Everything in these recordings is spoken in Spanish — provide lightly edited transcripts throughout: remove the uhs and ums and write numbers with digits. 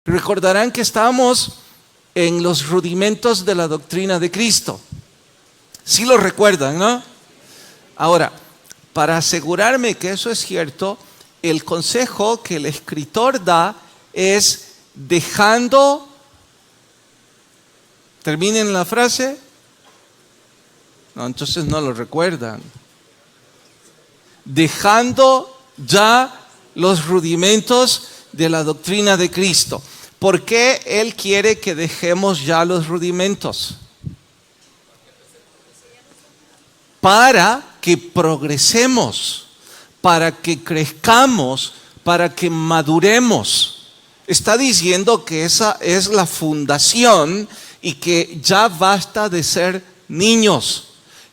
Recordarán que estamos en los rudimentos de la doctrina de Cristo. Sí lo recuerdan, ¿no? Ahora, para asegurarme que eso es cierto, el consejo que el escritor da es dejando, terminen la frase, no, entonces no lo recuerdan, dejando ya los rudimentos de la doctrina de Cristo. ¿Por qué Él quiere que dejemos ya los rudimentos? Para que progresemos, para que crezcamos, para que maduremos. Está diciendo que esa es la fundación y que ya basta de ser niños,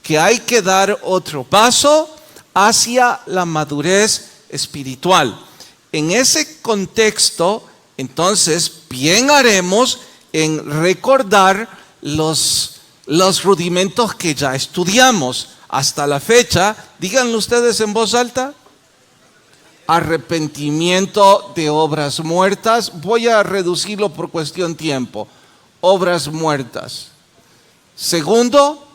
que hay que dar otro paso hacia la madurez espiritual. En ese contexto, entonces, bien haremos en recordar los rudimentos que ya estudiamos hasta la fecha. Díganlo ustedes en voz alta. Arrepentimiento de obras muertas. Voy a reducirlo por cuestión de tiempo. Obras muertas. Segundo,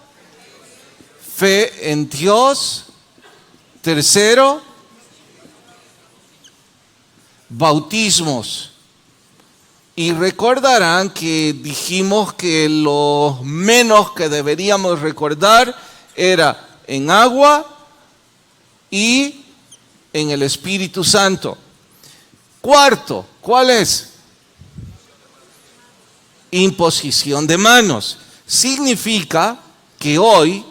fe en Dios. Tercero, bautismos. Y recordarán que dijimos que lo menos que deberíamos recordar era en agua y en el Espíritu Santo. Cuarto, ¿cuál es? Imposición de manos. Significa que hoy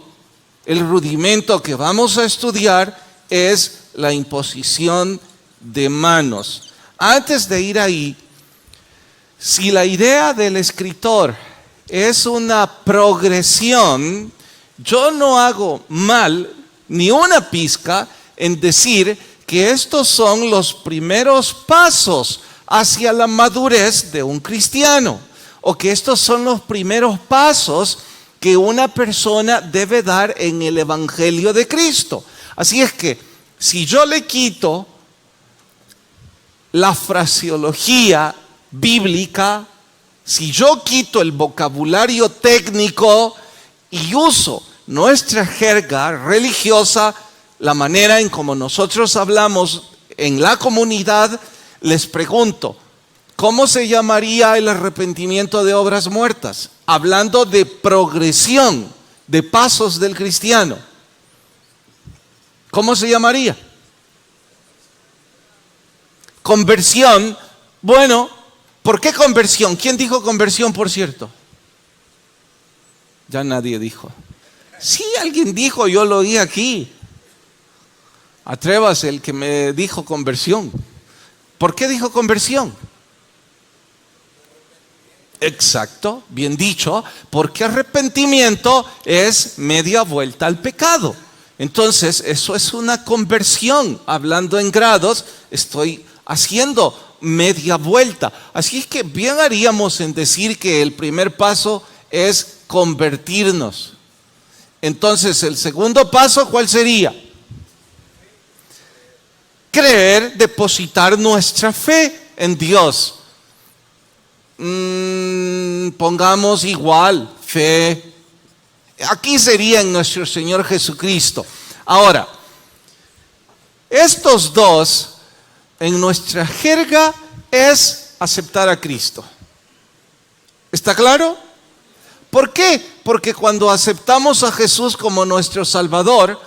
el rudimento que vamos a estudiar es la imposición de manos. Antes de ir ahí, si la idea del escritor es una progresión, yo no hago mal ni una pizca en decir que estos son los primeros pasos hacia la madurez de un cristiano, o que estos son los primeros pasos que una persona debe dar en el Evangelio de Cristo. Así es que, si yo le quito la fraseología bíblica, si yo quito el vocabulario técnico y uso nuestra jerga religiosa, la manera en como nosotros hablamos en la comunidad, les pregunto, ¿cómo se llamaría el arrepentimiento de obras muertas? Hablando de progresión, de pasos del cristiano. ¿Cómo se llamaría? Conversión. Bueno, ¿por qué conversión? ¿Quién dijo conversión, por cierto? Ya nadie dijo. Sí, alguien dijo, yo lo oí aquí. Atrévase el que me dijo conversión. ¿Por qué dijo conversión? Exacto, bien dicho, porque arrepentimiento es media vuelta al pecado. Entonces, eso es una conversión. Hablando en grados, estoy haciendo media vuelta. Así es que bien haríamos en decir que el primer paso es convertirnos. Entonces, el segundo paso, ¿cuál sería? Creer, depositar nuestra fe en Dios. Pongamos igual, fe. Aquí sería en nuestro Señor Jesucristo. Ahora, estos dos, en nuestra jerga, es aceptar a Cristo. ¿Está claro? ¿Por qué? Porque cuando aceptamos a Jesús como nuestro Salvador,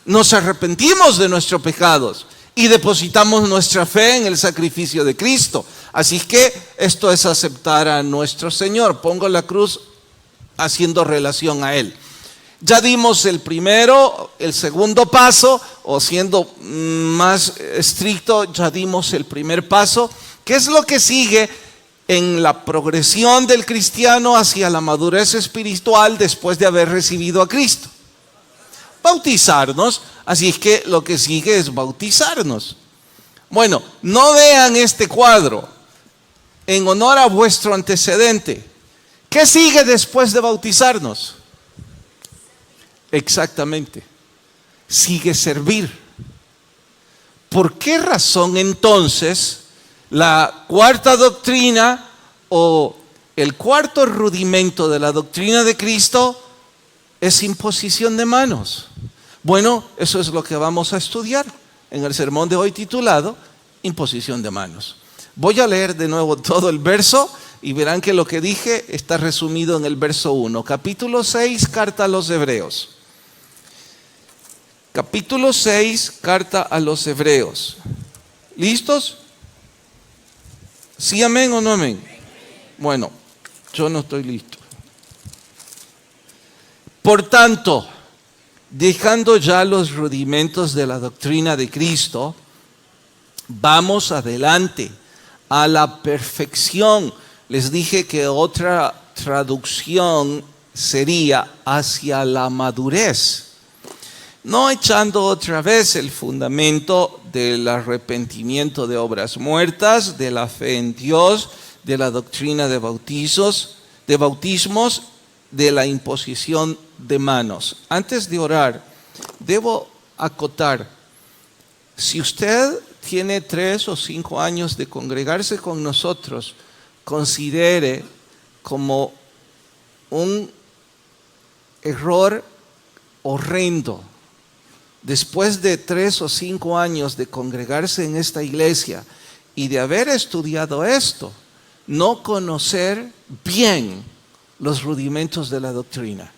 nos arrepentimos de nuestros pecados y depositamos nuestra fe en el sacrificio de Cristo. Así que esto es aceptar a nuestro Señor. Pongo la cruz haciendo relación a Él. Ya dimos el primero, el segundo paso, o siendo más estricto, ya dimos el primer paso. ¿Qué es lo que sigue en la progresión del cristiano hacia la madurez espiritual después de haber recibido a Cristo? Bautizarnos. Así es que lo que sigue es bautizarnos. Bueno, no vean este cuadro en honor a vuestro antecedente. ¿Qué sigue después de bautizarnos? Exactamente. Sigue servir. ¿Por qué razón entonces La cuarta doctrina o el cuarto rudimento de la doctrina de Cristo es imposición de manos. Bueno, eso es lo que vamos a estudiar en el sermón de hoy titulado Imposición de manos. Voy a leer de nuevo todo el verso y verán que lo que dije está resumido en el verso 1. Capítulo 6, carta a los Hebreos. Capítulo 6, carta a los Hebreos. ¿Listos? ¿Sí, amén o no amén? Bueno, yo no estoy listo. Por tanto, dejando ya los rudimentos de la doctrina de Cristo, vamos adelante a la perfección. Les dije que otra traducción sería hacia la madurez. No echando otra vez el fundamento del arrepentimiento de obras muertas, de la fe en Dios, de la doctrina de bautismos, de la imposición de manos. Antes de orar, debo acotar, si usted tiene 3 o 5 años de congregarse con nosotros, considere como un error horrendo, después de 3 o 5 años de congregarse en esta iglesia y de haber estudiado esto, no conocer bien los rudimentos de la doctrina.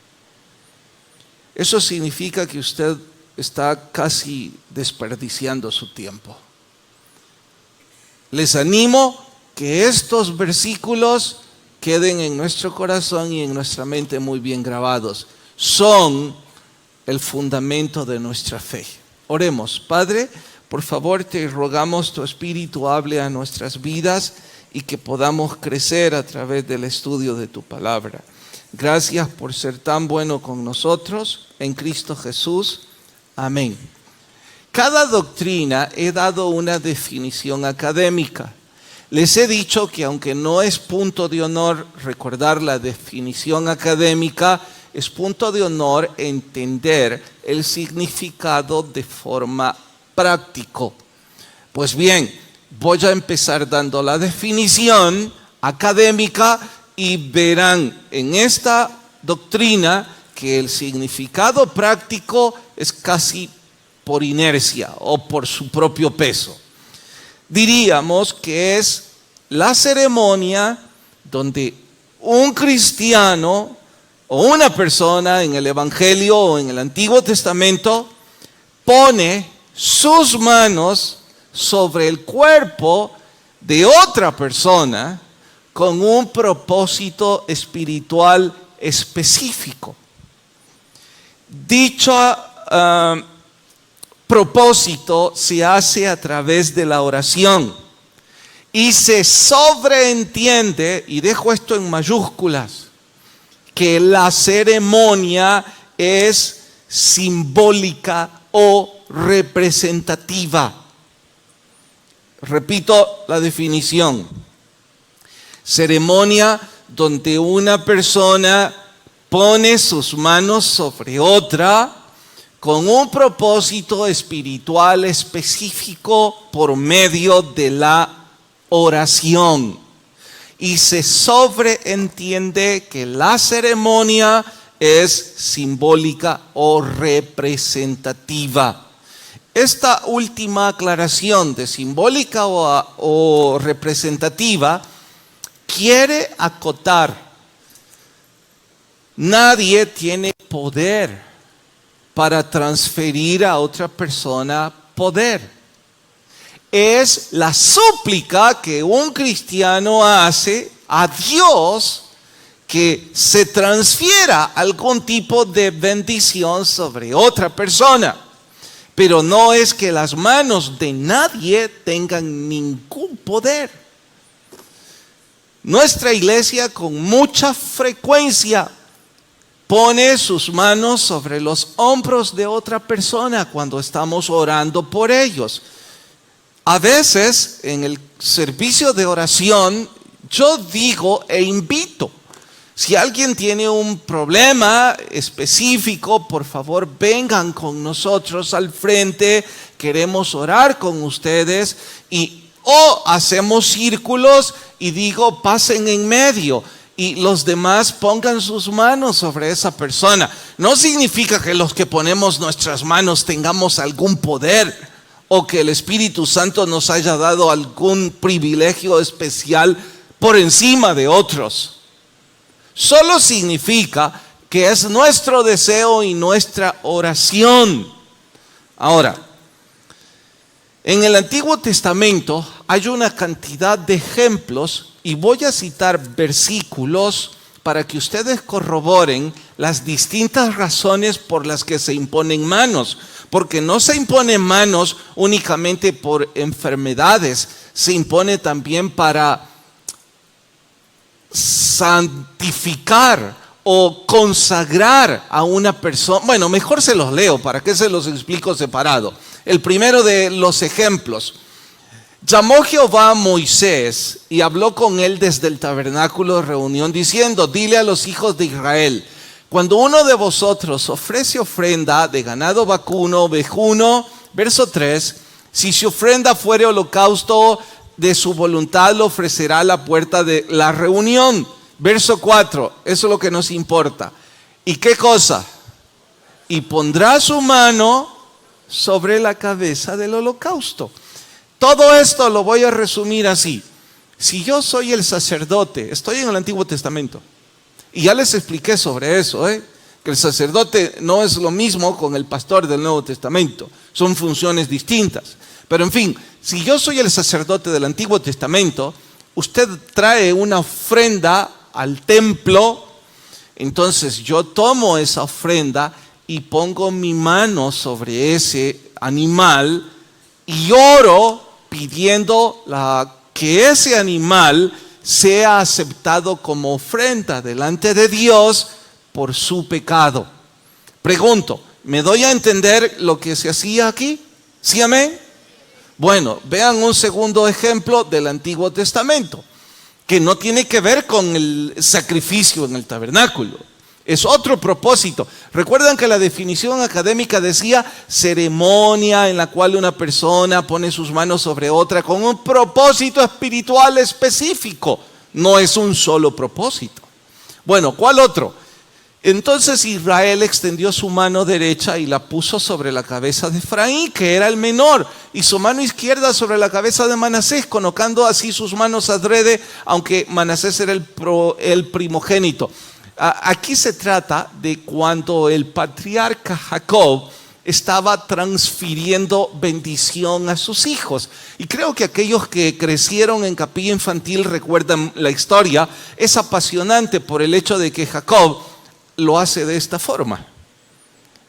Eso significa que usted está casi desperdiciando su tiempo. Les animo que estos versículos queden en nuestro corazón y en nuestra mente muy bien grabados. Son el fundamento de nuestra fe. Oremos. Padre, por favor te rogamos tu Espíritu hable a nuestras vidas y que podamos crecer a través del estudio de tu palabra. Gracias por ser tan bueno con nosotros en Cristo Jesús. Amén. Cada doctrina he dado una definición académica. Les he dicho que aunque no es punto de honor recordar la definición académica, es punto de honor entender el significado de forma práctica. Pues bien, voy a empezar dando la definición académica y verán en esta doctrina que el significado práctico es casi por inercia o por su propio peso. Diríamos que es la ceremonia donde un cristiano o una persona en el Evangelio o en el Antiguo Testamento pone sus manos sobre el cuerpo de otra persona con un propósito espiritual específico. Dicho propósito se hace a través de la oración y se sobreentiende, y dejo esto en mayúsculas, que la ceremonia es simbólica o representativa. Repito la definición. Ceremonia donde una persona pone sus manos sobre otra con un propósito espiritual específico por medio de la oración. Y se sobreentiende que la ceremonia es simbólica o representativa. Esta última aclaración de simbólica o representativa quiere acotar: nadie tiene poder para transferir a otra persona poder. Es la súplica que un cristiano hace a Dios que se transfiera algún tipo de bendición sobre otra persona. Pero no es que las manos de nadie tengan ningún poder. Nuestra iglesia con mucha frecuencia pone sus manos sobre los hombros de otra persona cuando estamos orando por ellos. A veces en el servicio de oración yo digo e invito: si alguien tiene un problema específico, por favor vengan con nosotros al frente, queremos orar con ustedes. Y O hacemos círculos y digo, pasen en medio y los demás pongan sus manos sobre esa persona. No significa que los que ponemos nuestras manos tengamos algún poder o que el Espíritu Santo nos haya dado algún privilegio especial por encima de otros. Solo significa que es nuestro deseo y nuestra oración. Ahora, en el Antiguo Testamento hay una cantidad de ejemplos y voy a citar versículos para que ustedes corroboren las distintas razones por las que se imponen manos. Porque no se imponen manos únicamente por enfermedades, se impone también para santificar o consagrar a una persona. Bueno, mejor se los leo, ¿para qué se los explico separado? El primero de los ejemplos. Llamó Jehová a Moisés y habló con él desde el tabernáculo de reunión diciendo, dile a los hijos de Israel, cuando uno de vosotros ofrece ofrenda de ganado vacuno, ovejuno, verso 3, si su ofrenda fuere holocausto, de su voluntad lo ofrecerá a la puerta de la reunión. Verso 4, eso es lo que nos importa. ¿Y qué cosa? Y pondrá su mano sobre la cabeza del holocausto. Todo esto lo voy a resumir así. Si yo soy el sacerdote, estoy en el Antiguo Testamento, y ya les expliqué sobre eso, que el sacerdote no es lo mismo con el pastor del Nuevo Testamento, son funciones distintas. Pero en fin, si yo soy el sacerdote del Antiguo Testamento, usted trae una ofrenda al templo, entonces yo tomo esa ofrenda y pongo mi mano sobre ese animal y oro pidiendo que ese animal sea aceptado como ofrenda delante de Dios por su pecado. Pregunto, ¿me doy a entender lo que se hacía aquí? ¿Sí, amén? Bueno, vean un segundo ejemplo del Antiguo Testamento, que no tiene que ver con el sacrificio en el tabernáculo. Es otro propósito. Recuerdan que la definición académica decía ceremonia en la cual una persona pone sus manos sobre otra con un propósito espiritual específico. No es un solo propósito. Bueno, ¿cuál otro? Entonces Israel extendió su mano derecha y la puso sobre la cabeza de Efraín, que era el menor, y su mano izquierda sobre la cabeza de Manasés, colocando así sus manos adrede, aunque Manasés era el primogénito. Aquí se trata de cuando el patriarca Jacob estaba transfiriendo bendición a sus hijos. Y creo que aquellos que crecieron en capilla infantil recuerdan la historia. Es apasionante por el hecho de que Jacob lo hace de esta forma.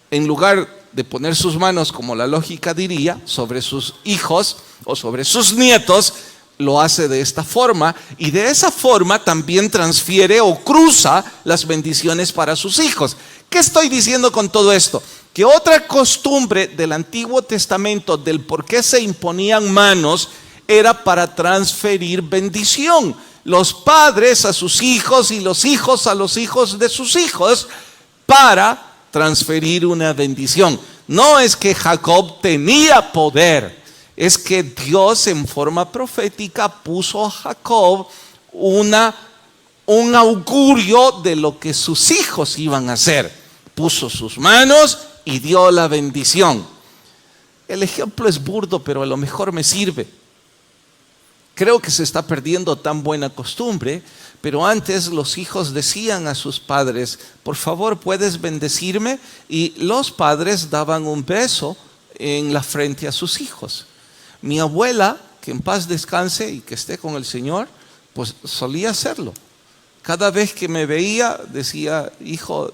En lugar de poner sus manos, como la lógica diría, sobre sus hijos o sobre sus nietos, lo hace de esta forma, y de esa forma también transfiere o cruza las bendiciones para sus hijos. ¿Qué estoy diciendo con todo esto? Que otra costumbre del Antiguo Testamento del por qué se imponían manos era para transferir bendición. Los padres a sus hijos y los hijos a los hijos de sus hijos para transferir una bendición. No es que Jacob tenía poder, es que Dios en forma profética puso a Jacob un augurio de lo que sus hijos iban a hacer. Puso sus manos y dio la bendición. El ejemplo es burdo, pero a lo mejor me sirve. Creo que se está perdiendo tan buena costumbre, pero antes los hijos decían a sus padres, por favor, ¿puedes bendecirme? Y los padres daban un beso en la frente a sus hijos. Mi abuela, que en paz descanse y que esté con el Señor, pues solía hacerlo. Cada vez que me veía decía, hijo,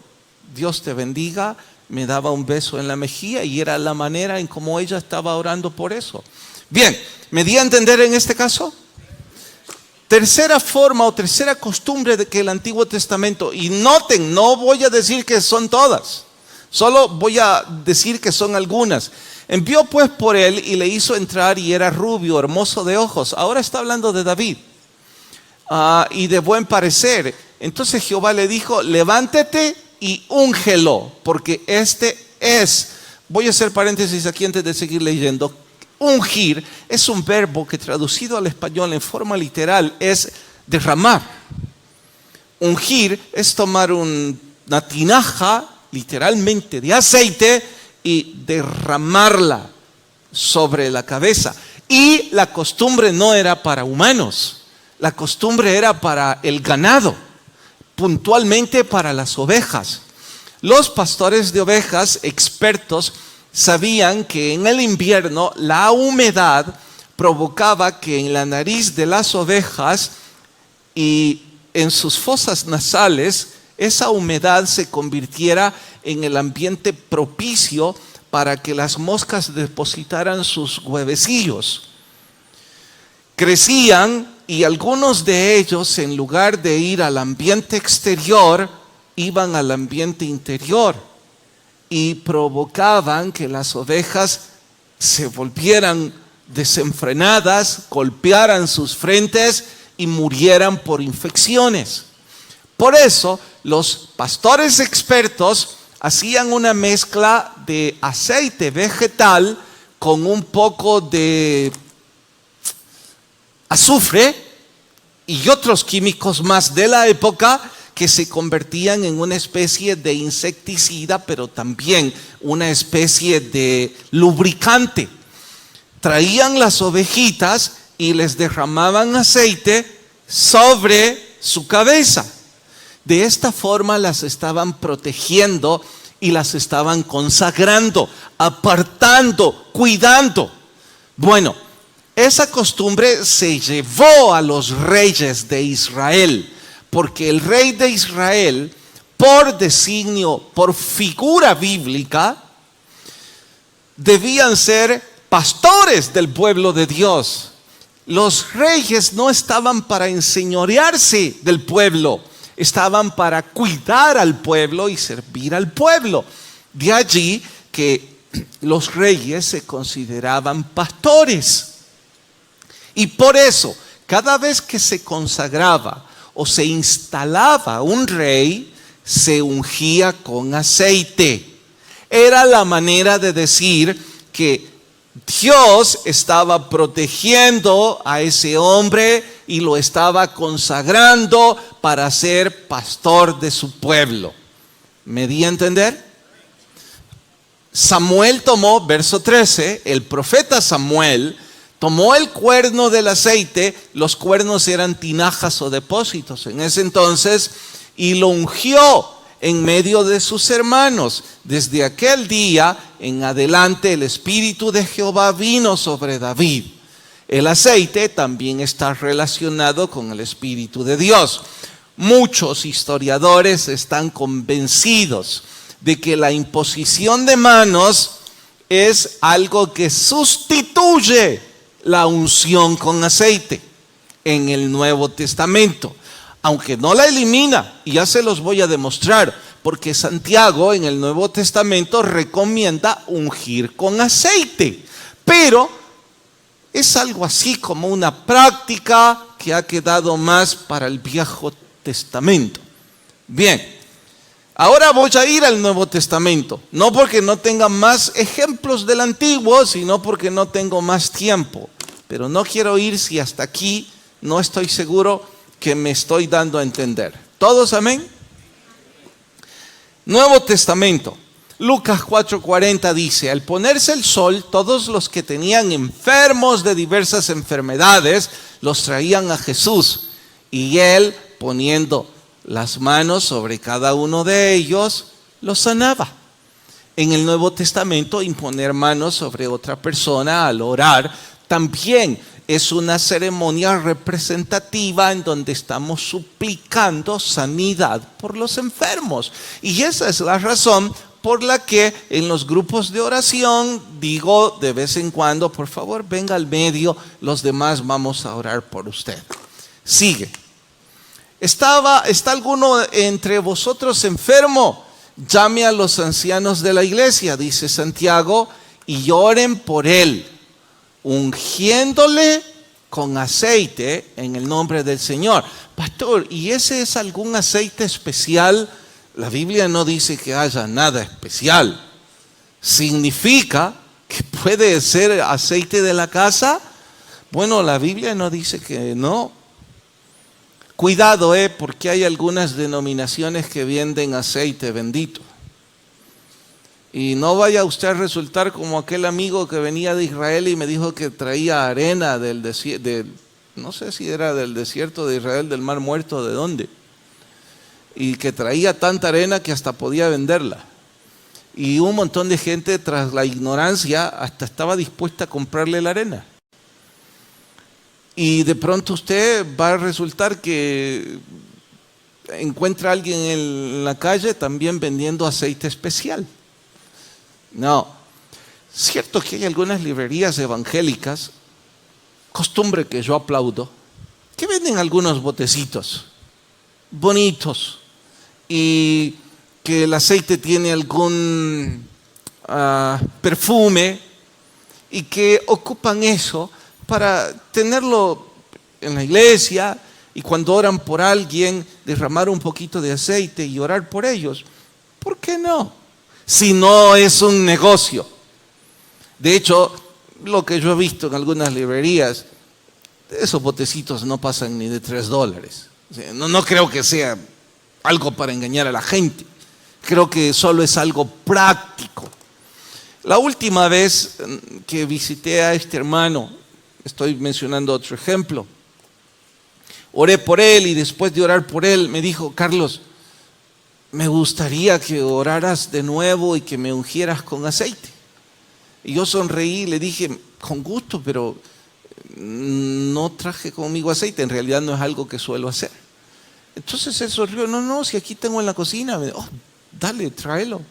Dios te bendiga, me daba un beso en la mejilla y era la manera en cómo ella estaba orando por eso. Bien, ¿me di a entender en este caso? Tercera forma o tercera costumbre de que el Antiguo Testamento, y noten, no voy a decir que son todas, solo voy a decir que son algunas. Envió pues por él y le hizo entrar y era rubio, hermoso de ojos. Ahora está hablando de David. Y de buen parecer. Entonces Jehová le dijo, levántate y úngelo, porque este es. Voy a hacer paréntesis aquí antes de seguir leyendo. Ungir es un verbo que traducido al español en forma literal es derramar. Ungir es tomar una tinaja, literalmente de aceite, y derramarla sobre la cabeza. Y la costumbre no era para humanos, la costumbre era para el ganado, puntualmente para las ovejas. Los pastores de ovejas expertos sabían que en el invierno la humedad provocaba que en la nariz de las ovejas y en sus fosas nasales esa humedad se convirtiera en el ambiente propicio para que las moscas depositaran sus huevecillos. Crecían y algunos de ellos, en lugar de ir al ambiente exterior, iban al ambiente interior y provocaban que las ovejas se volvieran desenfrenadas, golpearan sus frentes y murieran por infecciones. Por eso, los pastores expertos hacían una mezcla de aceite vegetal con un poco de azufre y otros químicos más de la época que se convertían en una especie de insecticida, pero también una especie de lubricante. Traían las ovejitas y les derramaban aceite sobre su cabeza. De esta forma las estaban protegiendo y las estaban consagrando, apartando, cuidando. Bueno, esa costumbre se llevó a los reyes de Israel, porque el rey de Israel, por designio, por figura bíblica, debían ser pastores del pueblo de Dios. Los reyes no estaban para enseñorearse del pueblo, estaban para cuidar al pueblo y servir al pueblo. De allí que los reyes se consideraban pastores. Y por eso, cada vez que se consagraba o se instalaba un rey, se ungía con aceite. Era la manera de decir que Dios estaba protegiendo a ese hombre y lo estaba consagrando para ser pastor de su pueblo. ¿Me di a entender? Samuel tomó, verso 13, el profeta Samuel tomó el cuerno del aceite, los cuernos eran tinajas o depósitos en ese entonces, y lo ungió en medio de sus hermanos. Desde aquel día en adelante el Espíritu de Jehová vino sobre David. El aceite también está relacionado con el Espíritu de Dios. Muchos historiadores están convencidos de que la imposición de manos es algo que sustituye la unción con aceite en el Nuevo Testamento, aunque no la elimina, y ya se los voy a demostrar, porque Santiago en el Nuevo Testamento recomienda ungir con aceite, pero es algo así como una práctica que ha quedado más para el Viejo Testamento. Bien, ahora voy a ir al Nuevo Testamento, no porque no tenga más ejemplos del Antiguo, sino porque no tengo más tiempo. Pero no quiero ir si hasta aquí no estoy seguro que me estoy dando a entender. ¿Todos amén? Nuevo Testamento. Lucas 4:40 dice: al ponerse el sol, todos los que tenían enfermos de diversas enfermedades los traían a Jesús, y él, poniendo las manos sobre cada uno de ellos, los sanaba. En el Nuevo Testamento, imponer manos sobre otra persona al orar también es una ceremonia representativa en donde estamos suplicando sanidad por los enfermos. Y esa es la razón por la que en los grupos de oración digo de vez en cuando: por favor, venga al medio, los demás vamos a orar por usted. Sigue. ¿Está alguno entre vosotros enfermo? Llame a los ancianos de la iglesia, dice Santiago, y oren por él, ungiéndole con aceite en el nombre del Señor. Pastor, ¿y ese es algún aceite especial? La Biblia no dice que haya nada especial. Significa que puede ser aceite de la casa? Bueno, la Biblia no dice que no. Cuidado, porque hay algunas denominaciones que venden aceite bendito. Y no vaya usted a resultar como aquel amigo que venía de Israel y me dijo que traía arena del desierto, no sé si era del desierto de Israel, del Mar Muerto, ¿de dónde? Y que traía tanta arena que hasta podía venderla. Y un montón de gente, tras la ignorancia, hasta estaba dispuesta a comprarle la arena. Y de pronto usted va a resultar que encuentra a alguien en la calle también vendiendo aceite especial. No, cierto que hay algunas librerías evangélicas, costumbre que yo aplaudo, que venden algunos botecitos bonitos y que el aceite tiene algún perfume y que ocupan eso para tenerlo en la iglesia y cuando oran por alguien derramar un poquito de aceite y orar por ellos. ¿Por qué no? Si no es un negocio. De hecho, lo que yo he visto en algunas librerías, esos botecitos no pasan ni de $3. O sea, no creo que sea algo para engañar a la gente. Creo que solo es algo práctico. La última vez que visité a este hermano, estoy mencionando otro ejemplo, oré por él y después de orar por él me dijo: Carlos, me gustaría que oraras de nuevo y que me ungieras con aceite. Y yo sonreí y le dije: con gusto, pero no traje conmigo aceite, en realidad no es algo que suelo hacer. Entonces él sonrió: no, si aquí tengo en la cocina. Me dijo: oh, dale, tráelo.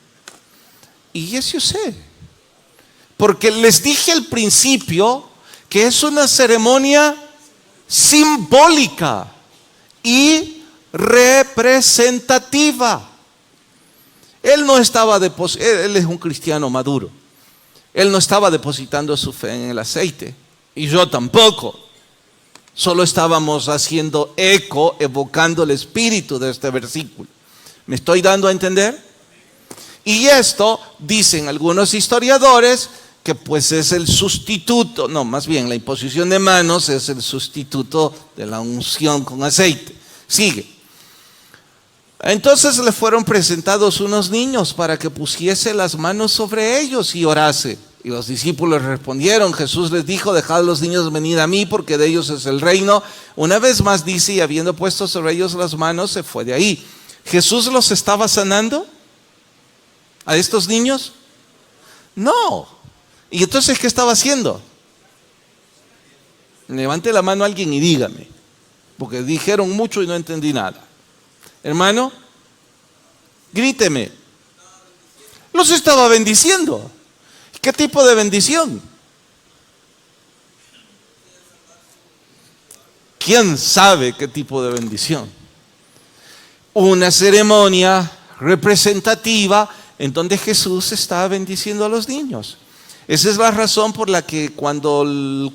Y eso sé, porque les dije al principio que es una ceremonia simbólica y representativa. Él es un cristiano maduro. Él no estaba depositando su fe en el aceite, y yo tampoco. Solo estábamos haciendo eco, evocando el espíritu de este versículo. ¿Me estoy dando a entender? Y esto, dicen algunos historiadores, que pues es el sustituto, no, más bien la imposición de manos es el sustituto de la unción con aceite. Sigue. Entonces le fueron presentados unos niños para que pusiese las manos sobre ellos y orase. Y los discípulos respondieron. Jesús les dijo: dejad a los niños venir a mí, porque de ellos es el reino. Una vez más dice: y habiendo puesto sobre ellos las manos, se fue de ahí. ¿Jesús los estaba sanando a estos niños? No. ¿Y entonces qué estaba haciendo? Levante la mano a alguien y dígame, porque dijeron mucho y no entendí nada. Hermano, gríteme. Los estaba bendiciendo. ¿Qué tipo de bendición? ¿Quién sabe qué tipo de bendición? Una ceremonia representativa en donde Jesús está bendiciendo a los niños. Esa es la razón por la que cuando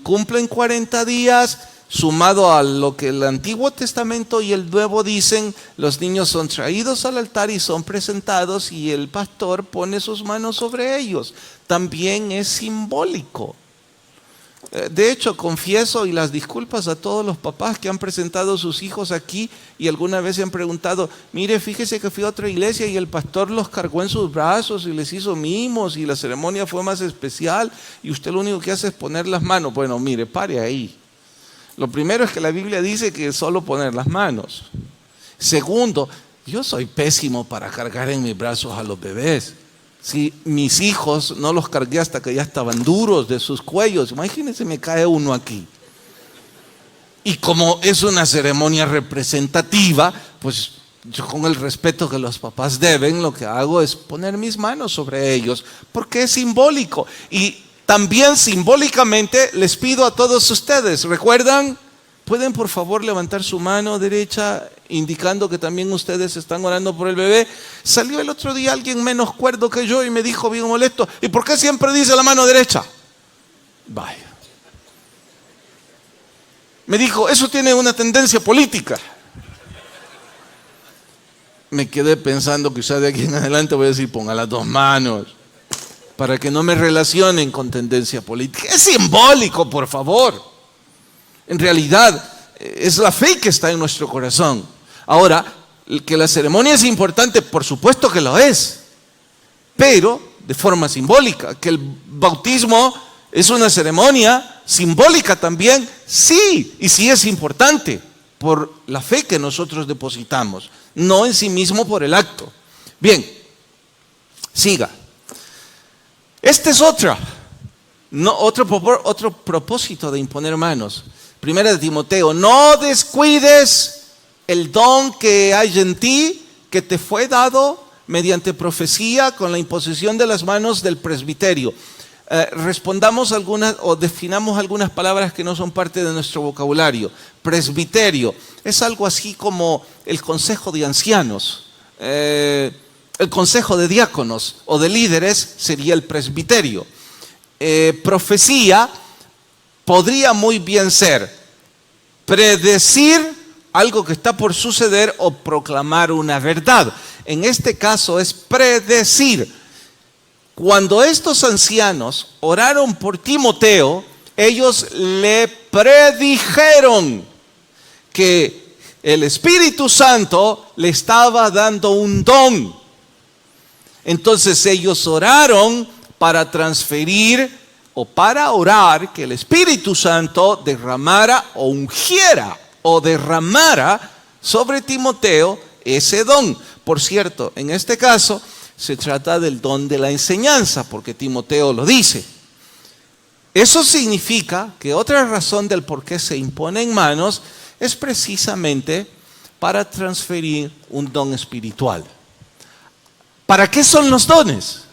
cumplen 40 días, sumado a lo que el Antiguo Testamento y el Nuevo dicen, los niños son traídos al altar y son presentados y el pastor pone sus manos sobre ellos. También es simbólico. De hecho, confieso y las disculpas a todos los papás que han presentado sus hijos aquí y alguna vez se han preguntado: mire, fíjese que fui a otra iglesia y el pastor los cargó en sus brazos y les hizo mimos y la ceremonia fue más especial y usted lo único que hace es poner las manos. Bueno, mire, pare ahí. Lo primero es que la Biblia dice que es solo poner las manos. Segundo, yo soy pésimo para cargar en mis brazos a los bebés. Si mis hijos no los cargué hasta que ya estaban duros de sus cuellos, imagínense, me cae uno aquí. Y como es una ceremonia representativa, pues yo, con el respeto que los papás deben, lo que hago es poner mis manos sobre ellos, porque es simbólico. Y también simbólicamente les pido a todos ustedes, ¿recuerdan? ¿Pueden por favor levantar su mano derecha indicando que también ustedes están orando por el bebé? Salió el otro día alguien menos cuerdo que yo y me dijo bien molesto: ¿y por qué siempre dice la mano derecha? Vaya. Me dijo: eso tiene una tendencia política. Me quedé pensando, quizás de aquí en adelante voy a decir: ponga las dos manos, para que no me relacionen con tendencia política. Es simbólico, por favor. En realidad, es la fe que está en nuestro corazón. Ahora, que la ceremonia es importante, por supuesto que lo es, pero de forma simbólica. Que el bautismo es una ceremonia simbólica también, sí, y sí es importante por la fe que nosotros depositamos, no en sí mismo por el acto. Bien, siga. Este es otro propósito de imponer manos. Primera de Timoteo, no descuides el don que hay en ti, que te fue dado mediante profecía con la imposición de las manos del presbiterio. Respondamos algunas o definamos algunas palabras que no son parte de nuestro vocabulario. Presbiterio es algo así como el consejo de ancianos, el consejo de diáconos o de líderes sería el presbiterio. Profecía podría muy bien ser predecir algo que está por suceder o proclamar una verdad. En este caso es predecir. Cuando estos ancianos oraron por Timoteo, ellos le predijeron que el Espíritu Santo le estaba dando un don. Entonces ellos oraron para transferir o para orar que el Espíritu Santo derramara o ungiera o derramara sobre Timoteo ese don. Por cierto, en este caso se trata del don de la enseñanza, porque Timoteo lo dice. Eso significa que otra razón del por qué se imponen manos es precisamente para transferir un don espiritual. ¿Para qué son los dones?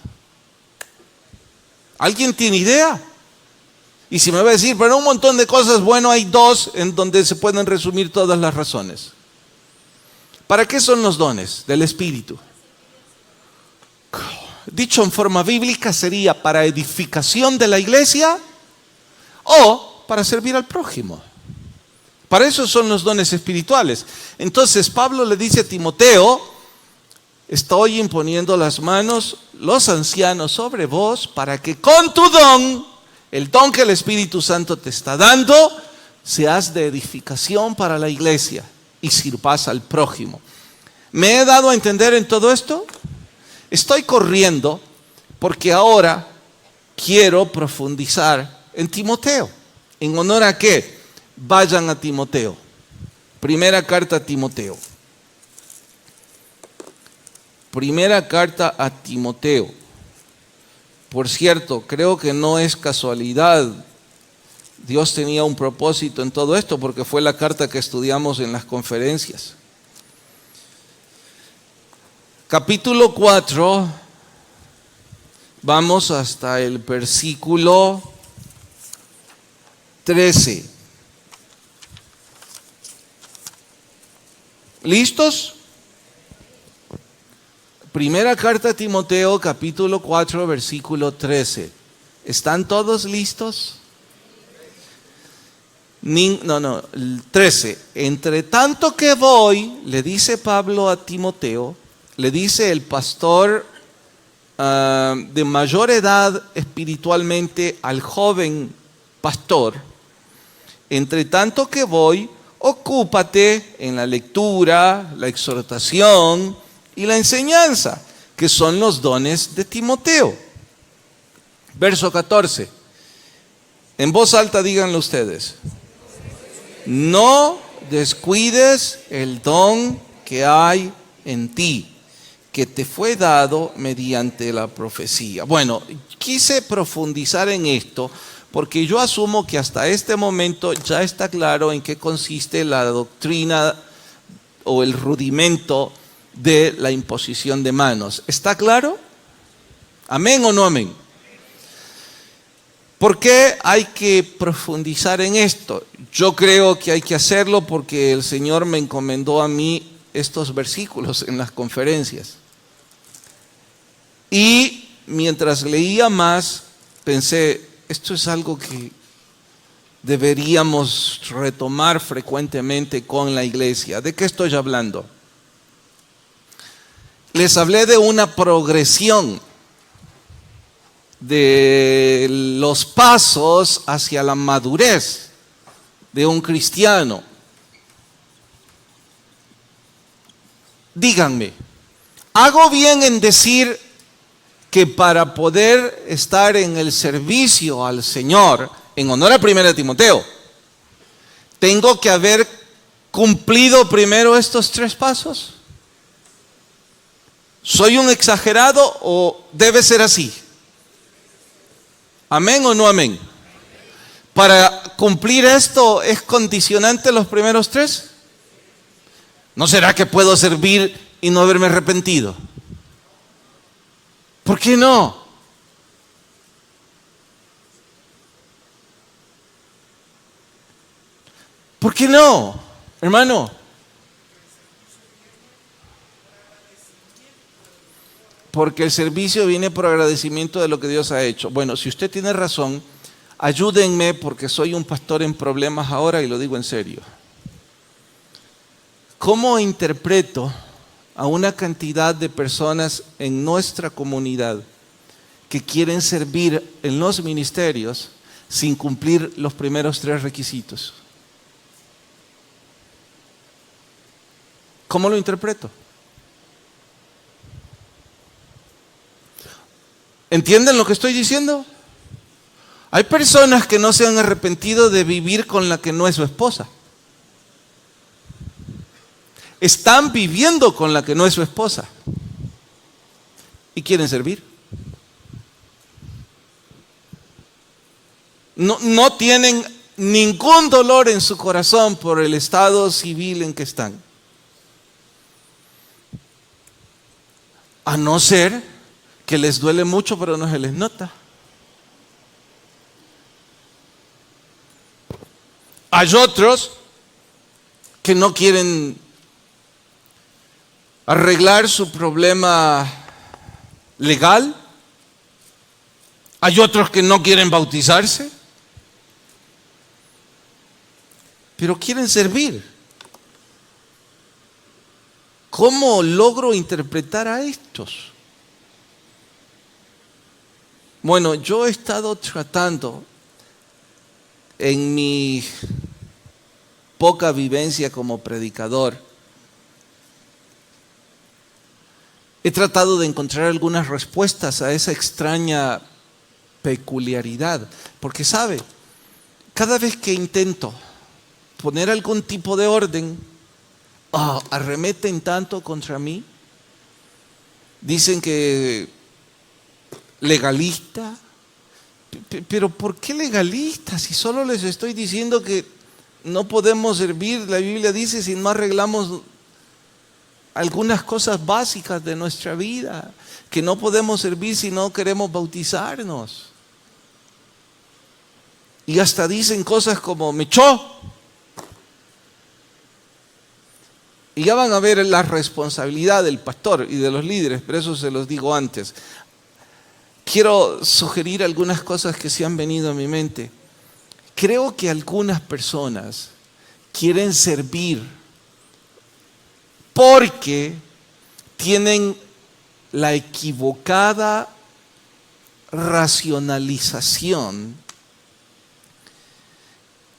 ¿Alguien tiene idea? Y si me va a decir, pero un montón de cosas, bueno, hay dos en donde se pueden resumir todas las razones. ¿Para qué son los dones del Espíritu? Dicho en forma bíblica sería para edificación de la iglesia o para servir al prójimo. Para eso son los dones espirituales. Entonces Pablo le dice a Timoteo, estoy imponiendo las manos, los ancianos sobre vos, para que con tu don, el don que el Espíritu Santo te está dando, seas de edificación para la iglesia y sirvas al prójimo. ¿Me he dado a entender en todo esto? Estoy corriendo porque ahora quiero profundizar en Timoteo. ¿En honor a qué? Vayan a Timoteo. Primera carta a Timoteo. Primera carta a Timoteo. Por cierto, creo que no es casualidad. Dios tenía un propósito en todo esto porque fue la carta que estudiamos en las conferencias. Capítulo 4, vamos hasta el versículo 13. ¿Listos? Primera carta a Timoteo, capítulo 4, versículo 13. ¿Están todos listos? El 13. Entre tanto que voy, le dice Pablo a Timoteo, le dice el pastor de mayor edad espiritualmente al joven pastor, entre tanto que voy, ocúpate en la lectura, la exhortación y la enseñanza, que son los dones de Timoteo. Verso 14. En voz alta díganlo ustedes. No descuides el don que hay en ti, que te fue dado mediante la profecía. Bueno, quise profundizar en esto porque yo asumo que hasta este momento ya está claro en qué consiste la doctrina o el rudimento de la imposición de manos. ¿Está claro? ¿Amén o no amén? ¿Por qué hay que profundizar en esto? Yo creo que hay que hacerlo porque el Señor me encomendó a mí estos versículos en las conferencias. Y mientras leía más, pensé, esto es algo que deberíamos retomar frecuentemente con la iglesia. ¿De qué estoy hablando? Les hablé de una progresión. de los pasos hacia la madurez de un cristiano. Díganme, ¿hago bien en decir que para poder estar en el servicio al Señor, en honor a 1 Timoteo, tengo que haber cumplido primero estos 3 pasos? ¿Soy un exagerado o debe ser así? ¿Amén o no amén? ¿Para cumplir esto es condicionante los primeros 3? ¿No será que puedo servir y no haberme arrepentido? ¿Por qué no? ¿Por qué no, hermano? Porque el servicio viene por agradecimiento de lo que Dios ha hecho. Bueno, si usted tiene razón, ayúdenme porque soy un pastor en problemas ahora y lo digo en serio. ¿Cómo interpreto a una cantidad de personas en nuestra comunidad que quieren servir en los ministerios sin cumplir los primeros 3 requisitos? ¿Cómo lo interpreto? ¿Entienden lo que estoy diciendo? Hay personas que no se han arrepentido de vivir con la que no es su esposa. Están viviendo con la que no es su esposa y quieren servir. No tienen ningún dolor en su corazón por el estado civil en que están. A no ser que les duele mucho pero no se les nota. Hay otros que no quieren arreglar su problema legal. Hay otros que no quieren bautizarse, pero quieren servir. ¿Cómo logro interpretar a estos? Bueno, yo he estado tratando en mi poca vivencia como predicador. He tratado de encontrar algunas respuestas a esa extraña peculiaridad. Porque sabe, cada vez que intento poner algún tipo de orden, arremeten tanto contra mí. Dicen que legalista. Pero ¿por qué legalista? Si solo les estoy diciendo que no podemos servir, la Biblia dice, si no arreglamos algunas cosas básicas de nuestra vida, que no podemos servir si no queremos bautizarnos. Y hasta dicen cosas como, me echó. Y ya van a ver la responsabilidad del pastor y de los líderes, pero eso se los digo antes. Quiero sugerir algunas cosas que se han venido a mi mente. Creo que algunas personas quieren servir porque tienen la equivocada racionalización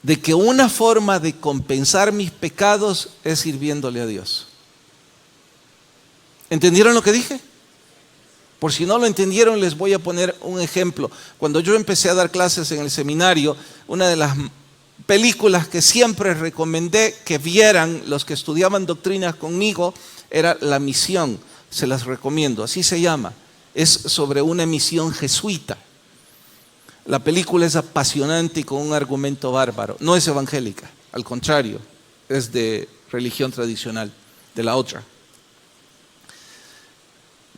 de que una forma de compensar mis pecados es sirviéndole a Dios. ¿Entendieron lo que dije? Por si no lo entendieron, les voy a poner un ejemplo. Cuando yo empecé a dar clases en el seminario, una de las películas que siempre recomendé que vieran los que estudiaban doctrinas conmigo era La Misión. Se las recomiendo, así se llama. Es sobre una misión jesuita. La película es apasionante y con un argumento bárbaro. No es evangélica, al contrario, es de religión tradicional, de la otra.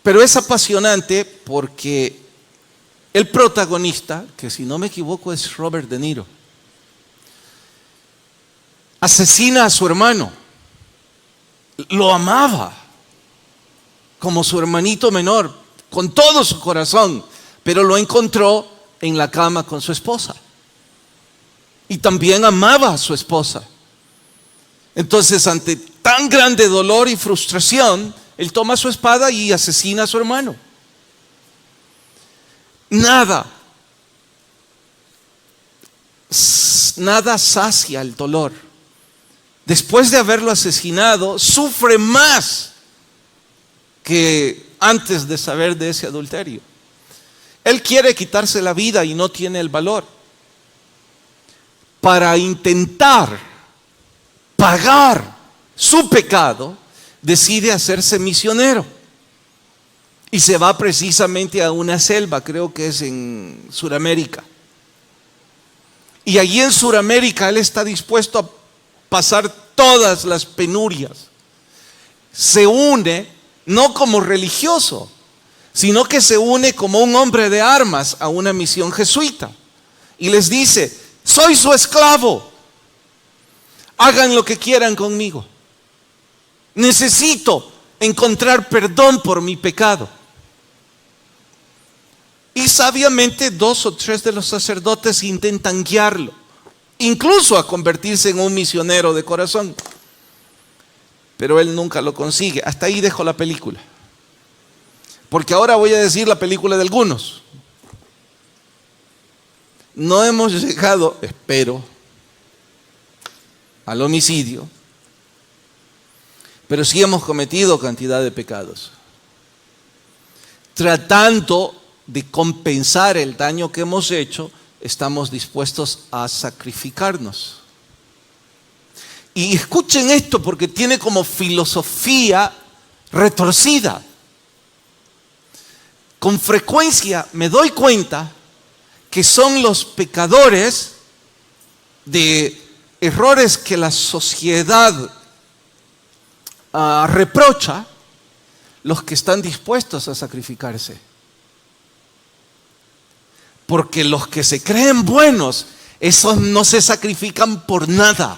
Pero es apasionante porque el protagonista, que si no me equivoco es Robert De Niro, asesina a su hermano. Lo amaba como su hermanito menor, con todo su corazón, pero lo encontró en la cama con su esposa. Y también amaba a su esposa. Entonces, ante tan grande dolor y frustración, él toma su espada y asesina a su hermano. Nada sacia el dolor. Después de haberlo asesinado, sufre más que antes de saber de ese adulterio. Él quiere quitarse la vida y no tiene el valor. Para intentar pagar su pecado, decide hacerse misionero. Y se va precisamente a una selva, creo que es en Sudamérica. Y allí en Sudamérica él está dispuesto a pasar todas las penurias. Se une no como religioso, sino que se une como un hombre de armas a una misión jesuita. Y les dice: soy su esclavo, hagan lo que quieran conmigo. Necesito encontrar perdón por mi pecado. Y sabiamente 2 o 3 de los sacerdotes intentan guiarlo, incluso a convertirse en un misionero de corazón. Pero él nunca lo consigue. Hasta ahí dejo la película. Porque ahora voy a decir la película de algunos. No hemos llegado, espero, al homicidio, pero sí hemos cometido cantidad de pecados. Tratando de compensar el daño que hemos hecho, estamos dispuestos a sacrificarnos. Y escuchen esto porque tiene como filosofía retorcida. Con frecuencia me doy cuenta que son los pecadores de errores que la sociedad reprocha los que están dispuestos a sacrificarse. Porque los que se creen buenos, esos no se sacrifican por nada.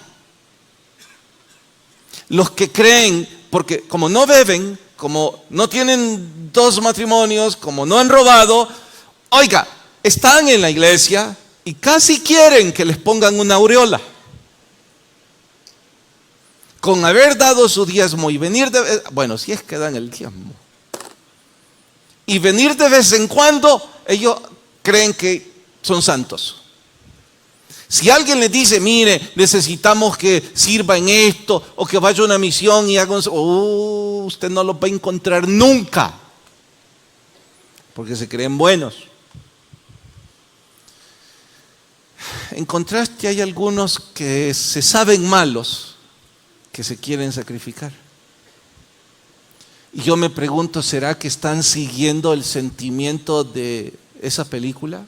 Los que creen, porque como no beben, como no tienen 2 matrimonios, como no han robado, oiga, están en la iglesia y casi quieren que les pongan una aureola. Con haber dado su diezmo y venir bueno, si es que dan el diezmo, y venir de vez en cuando, ellos creen que son santos. Si alguien les dice: mire, necesitamos que sirva en esto, o que vaya a una misión y haga usted no lo va a encontrar nunca, porque se creen buenos. En contraste, hay algunos que se saben malos, que se quieren sacrificar. Y yo me pregunto, ¿será que están siguiendo el sentimiento de esa película?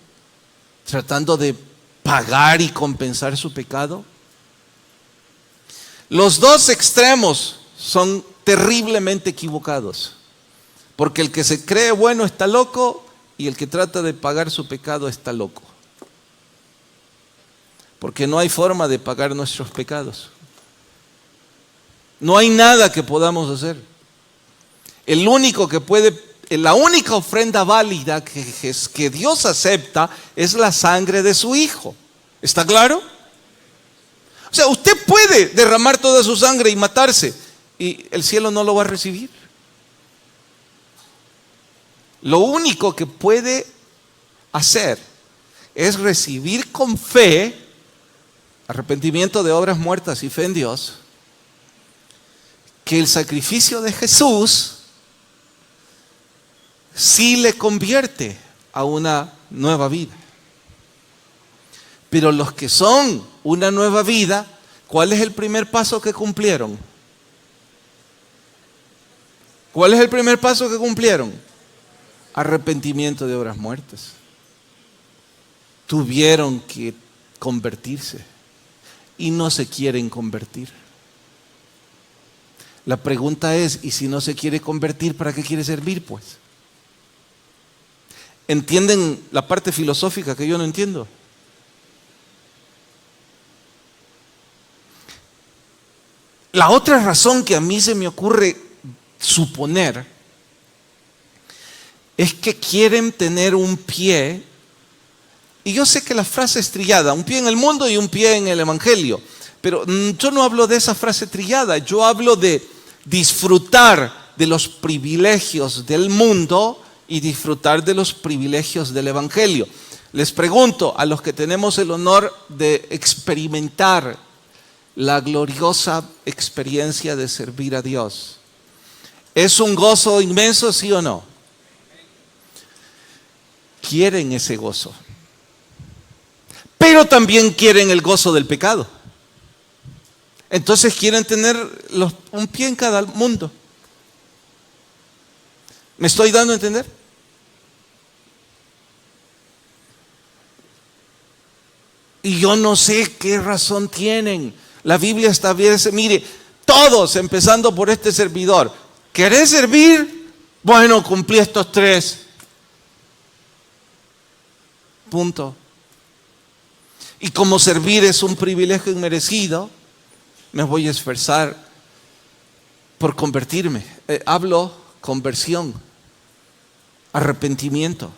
Tratando de pagar y compensar su pecado. Los 2 extremos son terriblemente equivocados. Porque el que se cree bueno está loco y el que trata de pagar su pecado está loco. Porque no hay forma de pagar nuestros pecados. No hay nada que podamos hacer. La única ofrenda válida que Dios acepta es la sangre de su Hijo. ¿Está claro? O sea, usted puede derramar toda su sangre y matarse y el cielo no lo va a recibir. Lo único que puede hacer es recibir con fe, arrepentimiento de obras muertas y fe en Dios, que el sacrificio de Jesús sí le convierte a una nueva vida. Pero los que son una nueva vida, ¿cuál es el primer paso que cumplieron? ¿Cuál es el primer paso que cumplieron? Arrepentimiento de obras muertas. Tuvieron que convertirse y no se quieren convertir. La pregunta es, ¿y si no se quiere convertir, para qué quiere servir, pues? ¿Entienden la parte filosófica que yo no entiendo? La otra razón que a mí se me ocurre suponer es que quieren tener un pie, y yo sé que la frase es trillada, un pie en el mundo y un pie en el evangelio, pero yo no hablo de esa frase trillada, yo hablo de disfrutar de los privilegios del mundo y disfrutar de los privilegios del Evangelio. Les pregunto, a los que tenemos el honor de experimentar la gloriosa experiencia de servir a Dios, ¿es un gozo inmenso, sí o no? Quieren ese gozo, pero también quieren el gozo del pecado. Entonces quieren tener un pie en cada mundo. ¿Me estoy dando a entender? Y yo no sé qué razón tienen. La Biblia establece, mire, todos, empezando por este servidor, ¿querés servir? Bueno, cumplí estos 3. Punto. Y como servir es un privilegio inmerecido, me voy a esforzar por convertirme. Hablo conversión, arrepentimiento.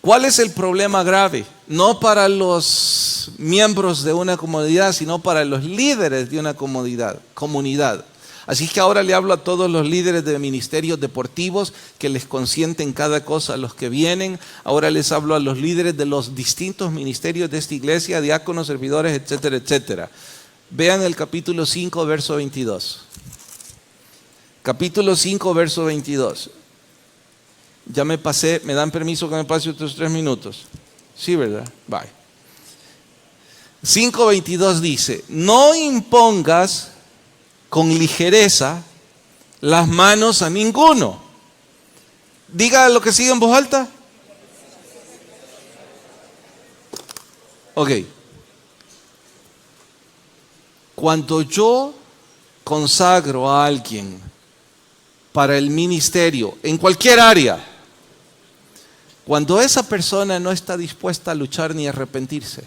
¿Cuál es el problema grave? No para los miembros de una comunidad, sino para los líderes de una comunidad. Así que ahora le hablo a todos los líderes de ministerios deportivos que les consienten cada cosa a los que vienen. Ahora les hablo a los líderes de los distintos ministerios de esta iglesia, diáconos, servidores, etcétera, etcétera. Vean el capítulo 5, verso 22. Capítulo 5, verso 22. Ya me pasé, ¿me dan permiso que me pase otros 3 minutos? Sí, ¿verdad? Bye. 5:22 dice, no impongas con ligereza las manos a ninguno. Diga lo que sigue en voz alta. Ok. Cuando yo consagro a alguien para el ministerio, en cualquier área, cuando esa persona no está dispuesta a luchar ni a arrepentirse,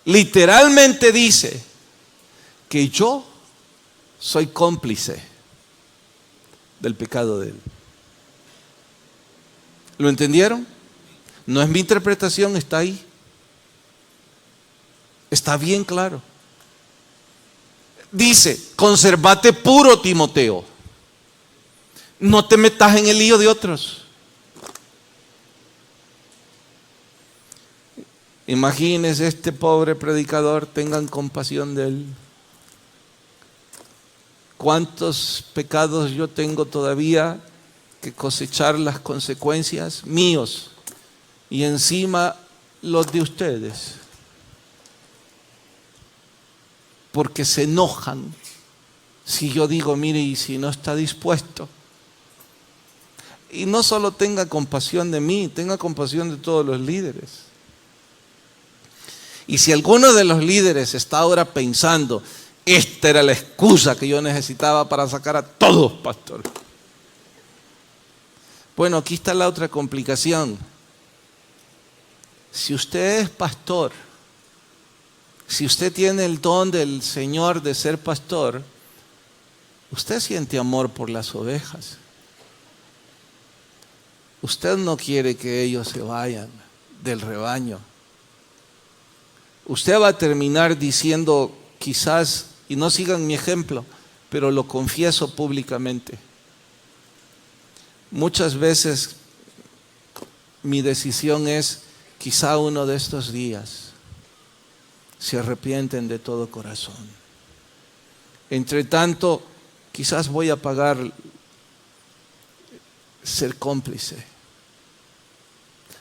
literalmente dice que yo soy cómplice del pecado de él. ¿Lo entendieron? No es mi interpretación, está ahí. Está bien claro. Dice, conservate puro, Timoteo. No te metas en el lío de otros. Imagínense este pobre predicador, tengan compasión de él. ¿Cuántos pecados yo tengo todavía que cosechar las consecuencias míos y encima los de ustedes? Porque se enojan si yo digo, mire, y si no está dispuesto. Y no solo tenga compasión de mí, tenga compasión de todos los líderes. Y si alguno de los líderes está ahora pensando, esta era la excusa que yo necesitaba para sacar a todos, pastor. Bueno, aquí está la otra complicación. Si usted es pastor, si usted tiene el don del Señor de ser pastor, usted siente amor por las ovejas. Usted no quiere que ellos se vayan del rebaño. Usted va a terminar diciendo, quizás, y no sigan mi ejemplo, pero lo confieso públicamente. Muchas veces mi decisión es, quizá uno de estos días se arrepienten de todo corazón. Entre tanto, quizás voy a pagar ser cómplice.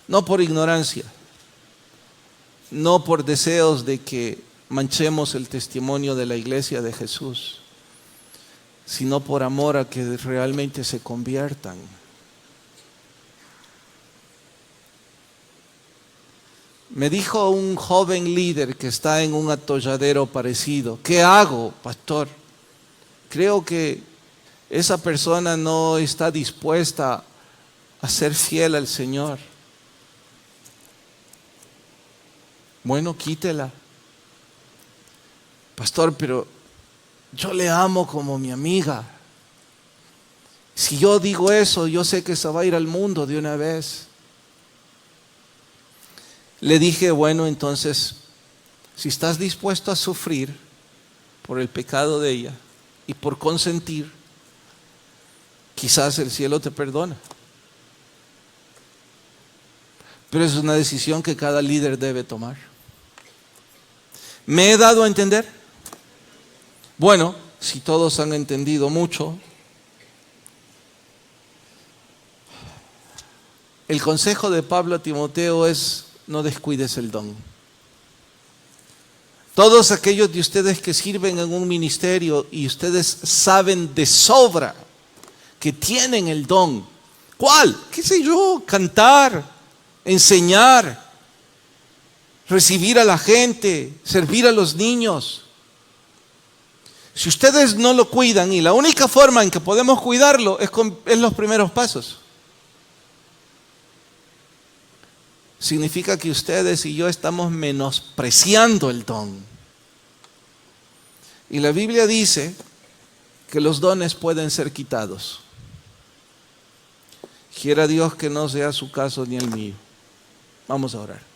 No por ignorancia, no por deseos de que manchemos el testimonio de la iglesia de Jesús, sino por amor a que realmente se conviertan. Me dijo un joven líder que está en un atolladero parecido, ¿qué hago, pastor? Creo que esa persona no está dispuesta a ser fiel al Señor. Bueno, quítela. Pastor, pero yo le amo como mi amiga. Si yo digo eso, yo sé que se va a ir al mundo de una vez. Le dije, bueno, entonces, si estás dispuesto a sufrir por el pecado de ella y por consentir, quizás el cielo te perdona. Pero es una decisión que cada líder debe tomar. ¿Me he dado a entender? Bueno, si todos han entendido mucho, el consejo de Pablo a Timoteo es: no descuides el don. Todos aquellos de ustedes que sirven en un ministerio y ustedes saben de sobra que tienen el don. ¿Cuál? ¿Qué sé yo? Cantar, enseñar, recibir a la gente, servir a los niños. Si ustedes no lo cuidan, y la única forma en que podemos cuidarlo es los primeros pasos. Significa que ustedes y yo estamos menospreciando el don. Y la Biblia dice que los dones pueden ser quitados. Quiera Dios que no sea su caso ni el mío. Vamos a orar.